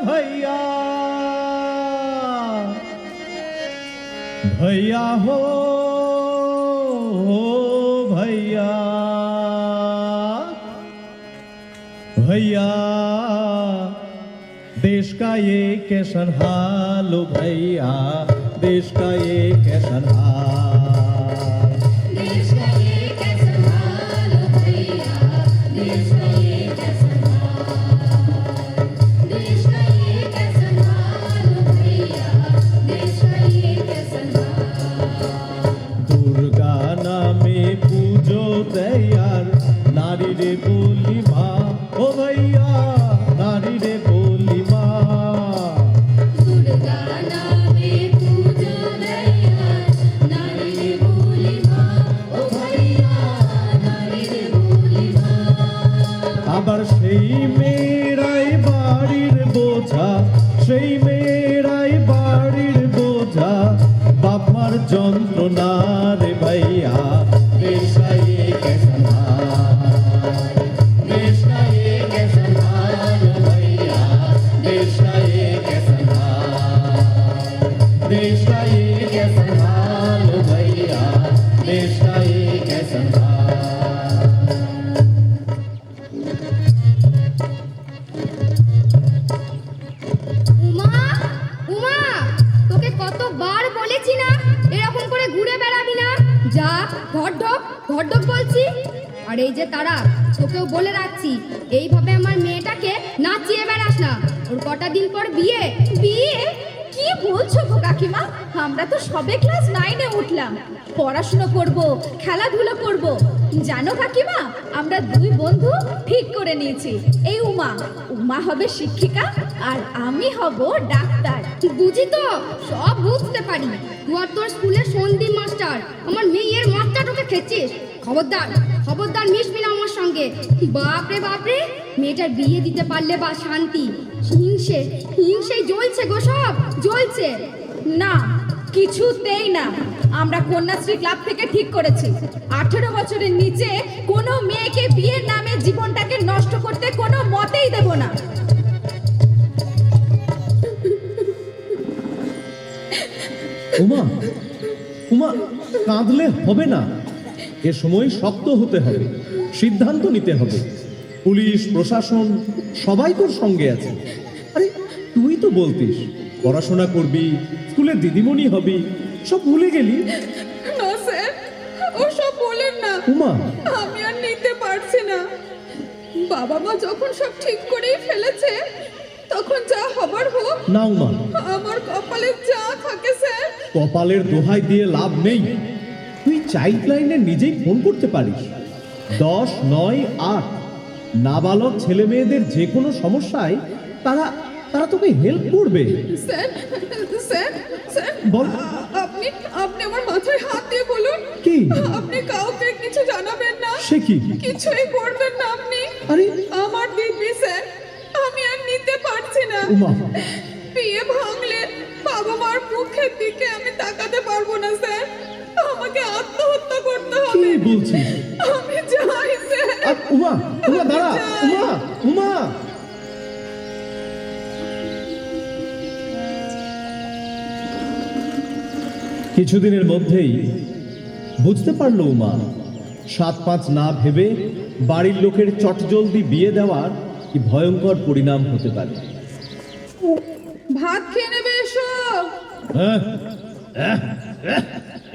भैया भैया हो भैया भैया देश का ये कैसन हाल हो भैया देश का ये कैसन हाल देश का ये कैसन हाल हो भैया देश का ये कैसन हाल देश का ये कैसन हाल हो भैया देश का ये कैसन हाल दुर्गा नामे पूजो तैयार नारी रे बोली माँ ओ भैया नारी रे बोली माँ दुर्गा नामे पूजो दयाल नारी रे बोली माँ ओ भैया नारी रे बोली माँ আবার সেই মেয়েরাই বাড়ির বোঝা সেই মেয়েরাই বাড়ির বোঝা বাবার যন্ত্রণা রে ভাইয়া দেশ का ये कैसन हाल देश का ये कैसन हाल भैया देश का ये कैसन हाल देश का ये कैसन हाल भैया देश का ये कैसन हाल উমা উমা তোকে কতবার বলেছি না এরকম করে ঘুরে বেড়াবি না যা ঘর ঢোক বলছি আর এই যে তারা তোকেও বলে রাখছি এইভাবে আমার মেয়েটাকে নাচিয়ে বেড়াস না ওর কটা দিন পর বিয়ে বিয়ে কি বলছো গো কাকিমা আমরা তো সবে ক্লাস 9-এ উঠলাম পড়াশোনা করব খেলাধুলা করব জানো কাকিমা আমরা দুই বন্ধু ঠিক করে নিয়েছি এই উমা হবে শিক্ষিকা আর আমি হব ডাক্তার বুঝি তো সব বুঝতে পারি তুই আর তোর স্কুলের সন্দীপ মাস্টার আমার মেয়ের মাস্টার তোকে খেয়েছিস খবরদার মিশবি না আমার সঙ্গে বাপরে মেয়েটার বিয়ে দিতে পারলে বা শান্তি হিংসে জ্বলছে গো সব জ্বলছে না কিছুতেই না আমরা কন্যাশ্রী ক্লাব থেকে ঠিক করেছি 18 বছরের নিচে কোনো মেয়েকে বিয়ের নামে জীবনটাকে নষ্ট করতে কোনো মতেই দেব না উমা উমা কাঁদলে হবে না এ সময় শক্ত হতে হবে সিদ্ধান্ত নিতে হবে পুলিশ প্রশাসন সবাই তোর সঙ্গে আছে আরে তুই তো বলতিস পড়াশোনা করবি স্কুলে দিদিমণি হবি সব ভুলে গেলি না স্যার ওসব বলেন না উমা আমি আর নিতে পারছি না বাবা মা যখন সব ঠিক করেই ফেলেছে তখন যা হবার হোক না উমা আমার কপালে যা থাকে স্যার কপালের দোহাই দিয়ে লাভ নেই তুই চাইল্ড লাইনে নিজেই ফোন করতে পারিস 10-9-8 নাবালক ছেলে মেয়েদের যে কোনো সমস্যায় তারা তোকে হেল্প করবে স্যার স্যার স্যার বল আপনি আমার মাথায় হাত দিয়ে বলুন কি আপনি কাউকে কিছু জানাবেন না সে কি কিছুই করবেন না আপনি আরে আমার দিদি স্যার আমি আর নিতে পারছি না উমা বিয়ে ভাঙলে বাবা মার মুখের দিকে আমি তাকাতে পারবো না স্যার আমাকে আত্মহত্যা করতে কি হবে বলছিস আমি যাই স্যার উমা দাঁড়া উমা কিছুদিনের মধ্যেই বুঝতে পারলো উমা 7-5 না ভেবে বাড়ির লোকের চটজলদি বিয়ে দেওয়ার কি ভয়ঙ্কর পরিণাম হতে পারে ভাত খেয়ে নেবে এসো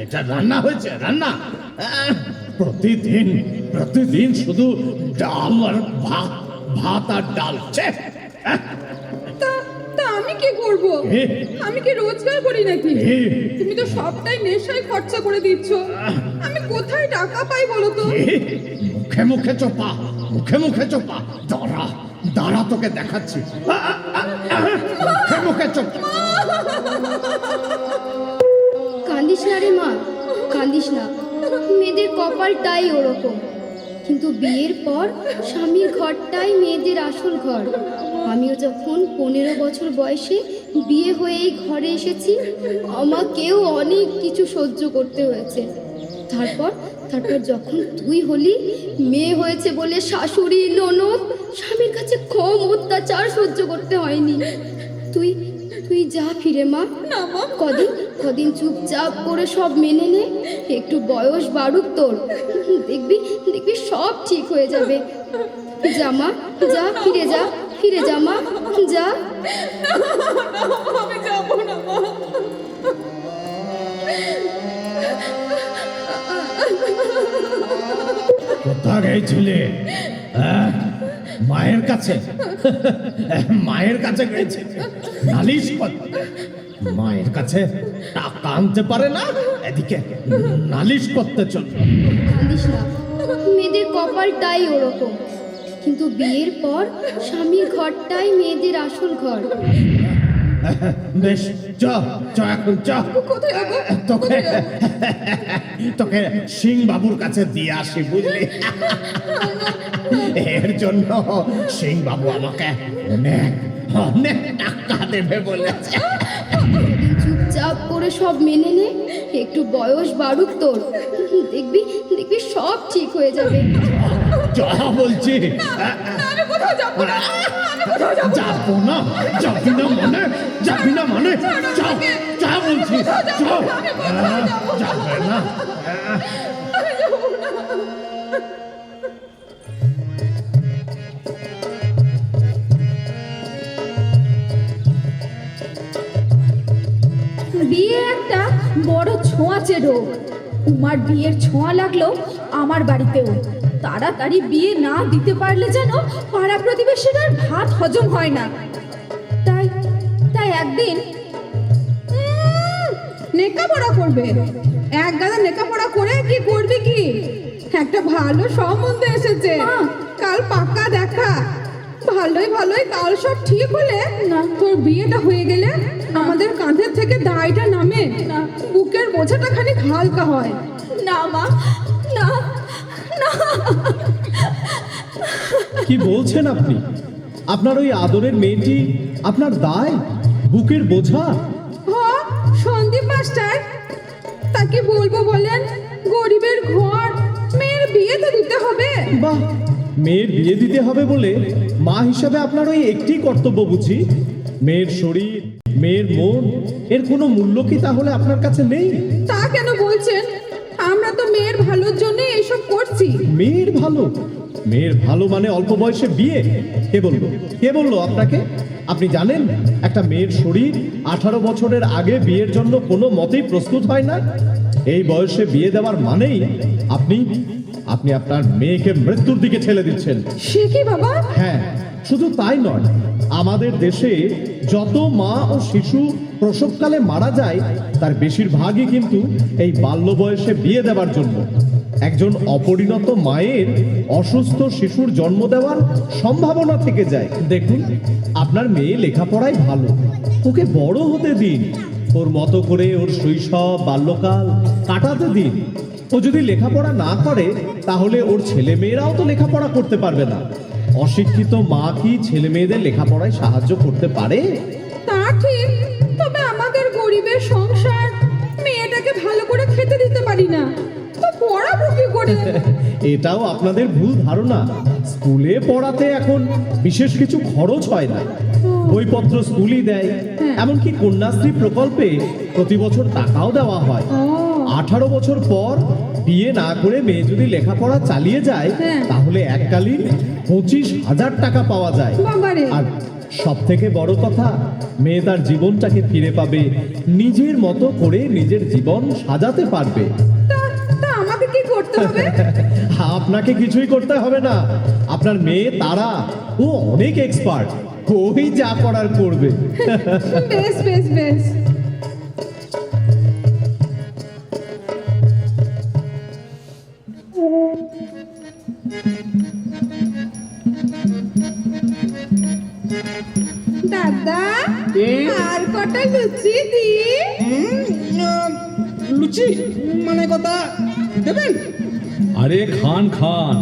এটা রান্না হয়েছে রান্না প্রতিদিন শুধু ডাল আর ভাত আর ডাল তা আমি কি করব এ? আমি কি রোজগার করি নাকি এ? তুমি তো সবটাই নেশায় খরচা করে দিচ্ছ আমি কোথায় টাকা পাই বলো তো মুখে চোপা দাঁড়া তোকে দেখাচ্ছি মুখে চোপা কান্দিস না রে মা কান্দিস না মেয়েদের কপালটাই ওরকম কিন্তু বিয়ের পর স্বামীর ঘরটাই মেয়েদের আসল ঘর আমিও যখন 15 বছর বয়সে বিয়ে হয়ে এই ঘরে এসেছি আমাকেও অনেক কিছু সহ্য করতে হয়েছে তারপর যখন তুই হলি, মেয়ে হয়েছে বলে শাশুড়ি ননদ স্বামীর কাছে কম অত্যাচার সহ্য করতে হয়নি। তুই তুই যা ফিরে মা। না মা। কদিন চুপচাপ করে সব মেনে নে, একটু বয়স বাড়ুক তোর, দেখবি দেখবি সব ঠিক হয়ে যাবে। যা মা, যা, ফিরে যা মা, যা। আমি যাবো না মা। কোথা গেছিলে? মায়ের কাছে? মায়ের কাছে গেছে নালিশ করতে? মায়ের কাছে টাকা আনতে পারে না, এদিকে নালিশ করতে চল। কাঁদিস না, মেয়েদের কপালটাই ওরকম। কিন্তু বিয়ের পর স্বামীর ঘরটাই মেয়েদের আসল ঘর। বেশ, চ এখন চ। কোথায় যাবো? তোকে তোকে সিং বাবুর কাছে দিয়ে আসি, বুঝলি? এর জন্য সিং বাবু আমাকে অনেক অনেক টাকা দেবে বলেছে। কদিন চুপচাপ করে সব মেনে নে, একটু বয়স বাড়ুক তোর, দেখবি দেখবি সব ঠিক হয়ে যাবে। যা বলছি। আমি কোথাও যাবো না। যাবো না? যাবি না মানে যা বলছি, যাবে না? বিয়ে একটা বড় ছোঁয়াচে রোগ। উমার বিয়ের ছোঁয়া লাগলো আমার বাড়িতেও। তাড়াতাড়ি বিয়ে না দিতে পারলে যেন পাড়া প্রতিবেশীদের ভাত হজম হয় না। তাই তাই একদিন লেখাপড়া করবে, এক গাদা লেখাপড়া করে কি করবে কি? একটা ভালো সম্বন্ধ এসেছে, কাল পাক্কা দেখা। ভালোই কাল সব ঠিক হলে না তোর বিয়েটা হয়ে গেলে আমাদের কাঁধের থেকে দায়টা নামে, বুকের বোঝাটা খানিক হালকা হয়। না মা, না না। কি বলছেন আপনি? আপনার ওই আদরের মেয়েটি আপনার দায়, বুকের বোঝা? হ্যাঁ, সন্দীপ মাস্টার, তাকে বলবো বলেন? গরিবের ঘর, মেয়ের বিয়ে তো দিতে হবে। বাহ, মেয়ের বিয়ে দিতে হবে বলে মা হিসাবে আপনার ওই একটি কর্তব্য বুঝি? মেয়ের শরীর, মেয়ের মন, এর কোনো মূল্য কি তাহলে আপনার কাছে নেই? তা কেন বলছেন? আমরা তো মেয়ের ভালোর জন্য এইসব করছি। মেয়ের ভালো? মেয়ের ভালো মানে অল্প বয়সে বিয়ে? কে বললো আপনাকে? আপনি জানেন একটা মেয়ের শরীর 18 বছরের আগে বিয়ের জন্য কোনো মতেই প্রস্তুত হয় না। এই বয়সে বিয়ে দেওয়ার মানেই আপনি আপনার মেয়েকে মৃত্যুর দিকে ঠেলে দিচ্ছেন। সে কি বাবা? হ্যাঁ, শুধু তাই নয়, আমাদের দেশে যত মা ও শিশু প্রসবকালে মারা যায় তার বেশিরভাগই কিন্তু এই বাল্য বয়সে বিয়ে দেওয়ার জন্য। একজন অপরিণত মায়ের অসুস্থ শিশুর জন্ম দেওয়ার সম্ভাবনা থেকে যায়। দেখুন, আপনার মেয়ে লেখাপড়ায় ভালো, ওকে বড় হতে দিন, ওর মতো করে ওর শৈশব বাল্যকাল কাটাতে দিন। ও যদি লেখাপড়া না করে তাহলে ওর ছেলে মেয়েরাও তো লেখাপড়া করতে পারবে না। অশিক্ষিত মা কি ছেলে মেয়েদের লেখাপড়ায় সাহায্য করতে পারে? তা ঠিক, তবে আমাদের গরিবের সংসার, মেয়েটাকে ভালো করে খেতে দিতে পারি না, তো পড়াবো কি করে? এটাও আপনাদের ভুল ধারণা। স্কুলে পড়াতে এখন বিশেষ কিছু খরচ হয় না, বইপত্র স্কুলই দেয়। এমনকি কন্যাশ্রী প্রকল্পে প্রতি বছর টাকাও দেওয়া হয়। 18 বছর পর বিয়ে না করে মেয়ে যদি লেখাপড়া চালিয়ে যায় তাহলে এককালীন 25,000 টাকা পাওয়া যায়। বাবারে! আর সব থেকে বড় কথা, মেয়ে তার জীবনটাকে ফিরে পাবে, নিজের মতো করে নিজের জীবন সাজাতে পারবে। তা আমাকে কি করতে হবে? আপনাকে কিছুই করতে হবে না। আপনার মেয়ে তারা, ও অনেক এক্সপার্ট, ওই যা করার করবে। বেশ বেশ বেশ। দাদা, আর কটা লুচি দি? লুচি মানে কথা দেবেন? আরে খান খান,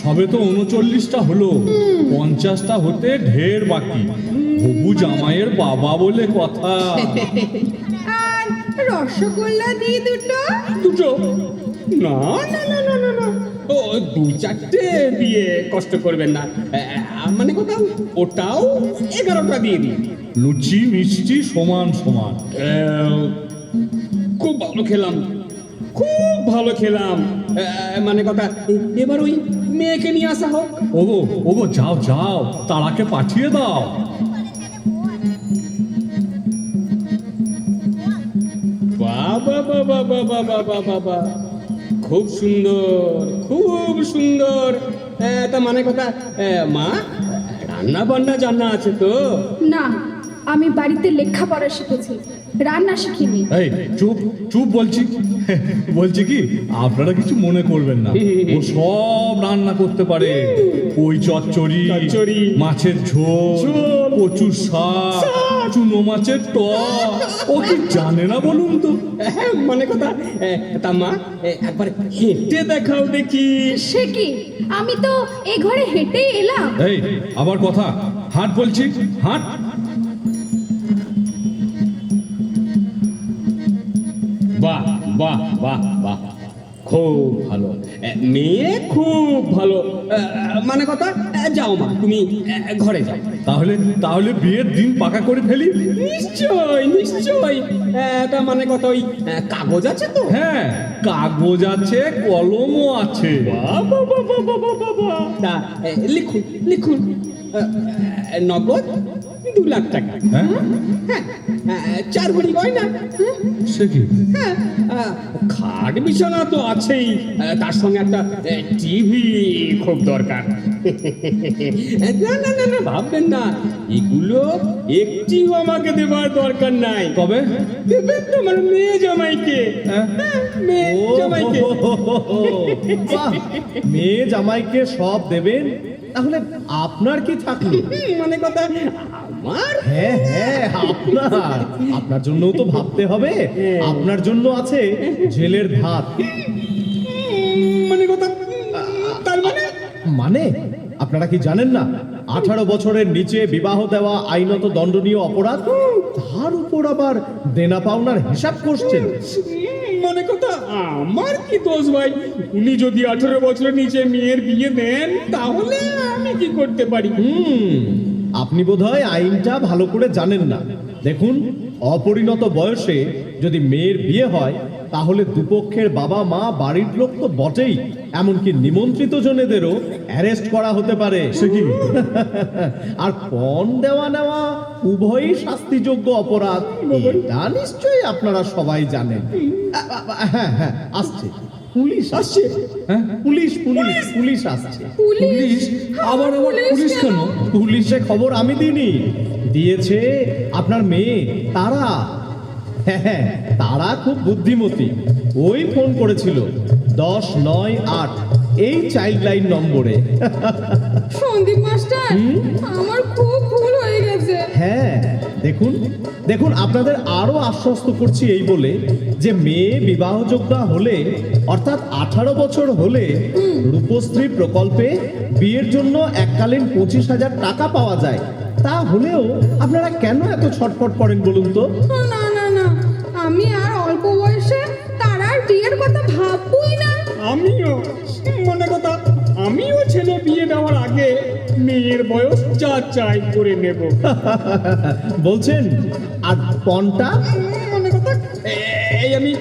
সবে তো 39টা হলো, 50টা হতে ঢের বাকি। হবু জামাইয়ের বাবা বলে কথা। আর রসগোল্লা দি দুটো। দুটো? না না না না না না ও দু চারটে দিয়ে কষ্ট করবেন না মানে কথা ওটাও 11টা দিয়ে দিন। লুচি মিষ্টি সমান সমান। খুব ভালো খেলাম, খুব ভালো খেলাম। মানে কথা এবার ওই মেয়েকে নিয়ে আসা হোক। ওগো ওগো যাও যাও, তারাকে পাঠিয়ে দাও। বাবা বাবা বাবা বাবা বাবা, খুব সুন্দর, খুব সুন্দর। তা মানে কথা মা, রান্না বান্না জানা আছে তো? না, আমি বাড়িতে লেখাপড়া শিখেছি, রান্না শিখিনি। এই চুপ চুপ বলছি। বলছি কি, আপনারা কিছু মনে করবেন না, ও সব রান্না করতে পারে। ওই চচ্চড়ি, চচ্চড়ি, মাছের ঝোল, ঝোল, কচুর শাক, চুনো মাছের টক, ও কি জানে না বলুন তো? মানে কথা তা মা একবার হেঁটে দেখাও দেখি। সে কি, আমি তো এই ঘরে হেঁটেই এলাম। এই আবার কথা, হাট বলছি, হাট। বাহ বাহ বাহ বাহ, খুব ভালো মেয়ে, খুব ভালো। মানে কথা যাও মা, তুমি ঘরে যাও। তাহলে তাহলে বিয়ের দিন পাকা করে ফেলি। নিশ্চয় নিশ্চয়। তা মানে কথা ওই কাগজ আছে তো? হ্যাঁ, কাগজ আছে, কলমও আছে। বাবা বাবা বাবা বাবা, তা লিখুন লিখুন। নগদ 2 লাখ টাকা। হ্যাঁ, হ্যাঁ, 4 ভরি গয়না। সে কি? হ্যাঁ, খাট বিছানা তো আছেই, তার সঙ্গে একটা টিভি খুব দরকার। না না না না, ভাববেন না, এগুলো একটিও আমাকে দেবার দরকার নাই। তবে দেবেন তোমার মেয়ে জামাইকে। হ্যাঁ? মেয়ে জামাইকে। বাহ, মেয়ে জামাইকে সব দেবেন, তাহলে আপনার কি থাকলো? মানে কথা আমার, হ্যাঁ হ্যাঁ, আপনার আপনার জন্যও তো ভাবতে হবে। আপনার জন্য আছে জেলের ভাত। মানে কথা তার মানে মানে আপনারা কি জানেন না, 18 বছরের নিচে বিবাহ দেওয়া আইনত দণ্ডনীয় অপরাধ, তার উপর আবার দেনা পাওনার হিসাব করছেন। মানে কথা আমার কি দোষ ভাই? উনি যদি 18 বছরের নিচে মেয়ের বিয়ে দেন, তাহলে আমি কি করতে পারি? আপনি বোধহয় আইনটা ভালো করে জানেন না। দেখুন, অপরিণত বয়সে যদি মেয়ের বিয়ে হয়, তাহলে দুপক্ষের বাবা মা, বাড়ির লোক তো বটেই, এমনকি নিমন্ত্রিত জনেদেরও অ্যারেস্ট করা হতে পারে। সে কি? আর পণ দেওয়া নেওয়া উভয়ই শাস্তিযোগ্য অপরাধ, এটা নিশ্চয়ই আপনারা সবাই জানেন। হ্যাঁ হ্যাঁ, আসছে পুলিশ, আসছে। হ্যাঁ, পুলিশ পুলিশ পুলিশ আসছে। পুলিশ? আবার আবার পুলিশ কেন? পুলিশে খবর আমি দিইনি, দিয়েছে আপনার মেয়ে তারা। হ্যাঁ, তারা খুব বুদ্ধিমতী, ওই ফোন করেছিল 1098 এই চাইল্ড লাইন নম্বরে। সন্দীপ মাস্টার, আমার খুব ভুল হয়ে গেছে। হ্যাঁ, দেখুন দেখুন, আপনাদের আরো আশ্বস্ত করছি এই বলে যে মেয়ে বিবাহযোগ্য হলে, অর্থাৎ 18 বছর হলে, রূপশ্রী প্রকল্পে বিয়ের জন্য এককালীন 25,000 টাকা পাওয়া যায়। তা হলেও আপনারা কেন এত ছটফট করেন বলুন তো? না না না, আমি আর অল্প বয়সে তারার বিয়ের কথা ভাববই না। আমিও মানে কথা, আমিও ছেলে বিয়ে দেওয়ার আগে মেয়ের বয়স যা চাই করে নেব। বলছেন? আর পণটা? মানে কথা এই আমি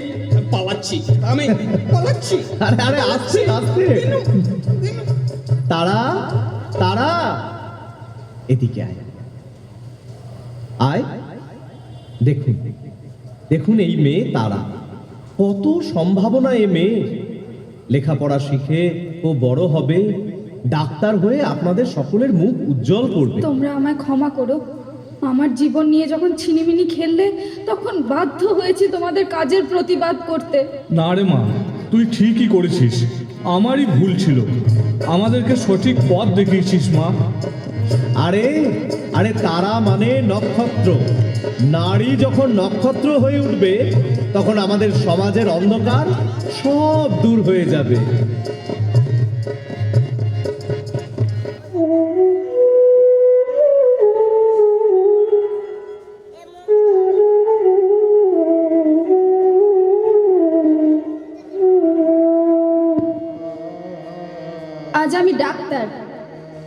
পালাচ্ছি, আমি পালাচ্ছি। আরে আরে, আসছে আসছে। তারা তারা, এদিকে আয় আয়। দেখুন দেখুন, এই মেয়ে তারা, কত সম্ভাবনা এ মেয়ে। লেখাপড়া শিখে ও বড় হবে, ডাক্তার হয়ে আপনাদের সকলের মুখ উজ্জ্বল করবে। তোমরা আমায় ক্ষমা করো, আমার জীবন নিয়ে যখন ছিনিমিনি খেললে, তখন বাধ্য হয়েছি তোমাদের কাজের প্রতিবাদ করতে। না রে মা, তুই ঠিকই করেছিস, আমারই ভুল ছিল। আমাদেরকে সঠিক পথ দেখিয়েছিস মা। আরে আরে, তারা মানে নক্ষত্র। নারী যখন নক্ষত্র হয়ে উঠবে, তখন আমাদের সমাজের অন্ধকার সব দূর হয়ে যাবে। ডাক্তার।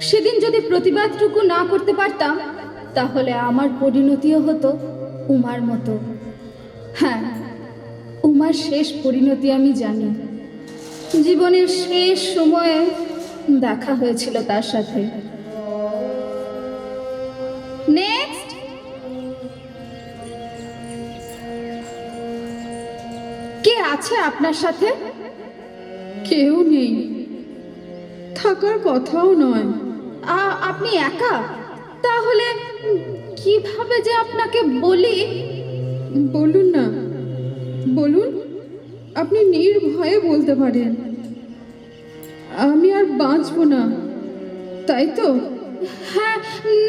সেদিন যদি প্রতিবাদটুকু না করতে পারতাম তাহলে আমার পরিণতিও হতো উমার মতো। হ্যাঁ, উমার শেষ পরিণতি আমি জানি। জীবনের শেষ সময়ে দেখা হয়েছিল তার সাথে। নেক্সট। কে আছে আপনার সাথে? কেউ নেই, থাকার কথাও নয়। আপনি একা? তাহলে কিভাবে যে আপনাকে বলি। বলুন না, বলুন, আপনি নির্ভয়ে বলতে পারেন। আমি আর বাঁচবো না, তাই তো? হ্যাঁ,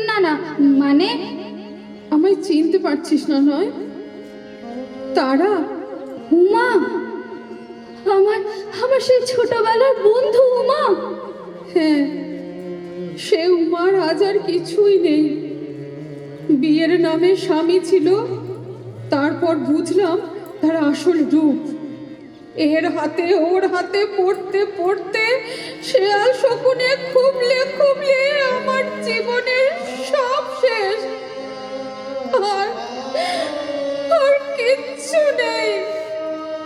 না না, মানে আমায় চিনতে পারছিস না নয়? তারা উমা, আমার আমার সেই ছোটবেলার বন্ধু উমা। হ্যাঁ, সে উমার আজ আর কিছুই নেই। বিয়ের নামে স্বামী ছিল, তারপর বুঝলাম তার আসল রূপ। এর হাতে ওর হাতে পড়তে পড়তে শেয়াল শকুনে খুবলে খুবলে আমার জীবনের সব শেষ। আর আর কিচ্ছু নেই,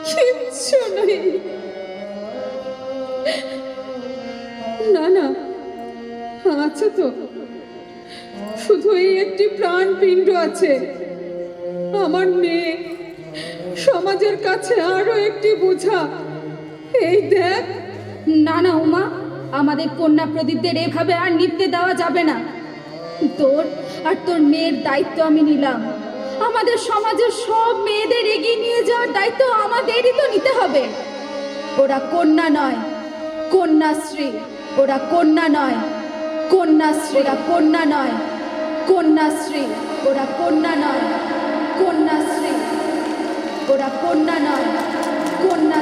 কিচ্ছু নেই। না না, আছে তো, শুধু এই একটি প্রাণপিণ্ড আছে, আমার মেয়ে। সমাজের কাছে আরো একটি বোঝা। এই দেখ। না না উমা, আমাদের কন্যা প্রদীপদের এভাবে আর নিভতে দেওয়া যাবে না। তোর আর তোর মেয়ের দায়িত্ব আমি নিলাম। আমাদের সমাজের সব মেয়েদের এগিয়ে নিয়ে যাওয়ার দায়িত্ব আমাদেরই তো নিতে হবে। ওরা কন্যা নয়, কন্যাশ্রী। ওরা কন্যা নয়, কন্যাশ্রী। ওরা কন্যা নয়, কন্যাশ্রী। ওরা কন্যা নয়, কন্যাশ্রী। ওরা কন্যা নয়, কন্যা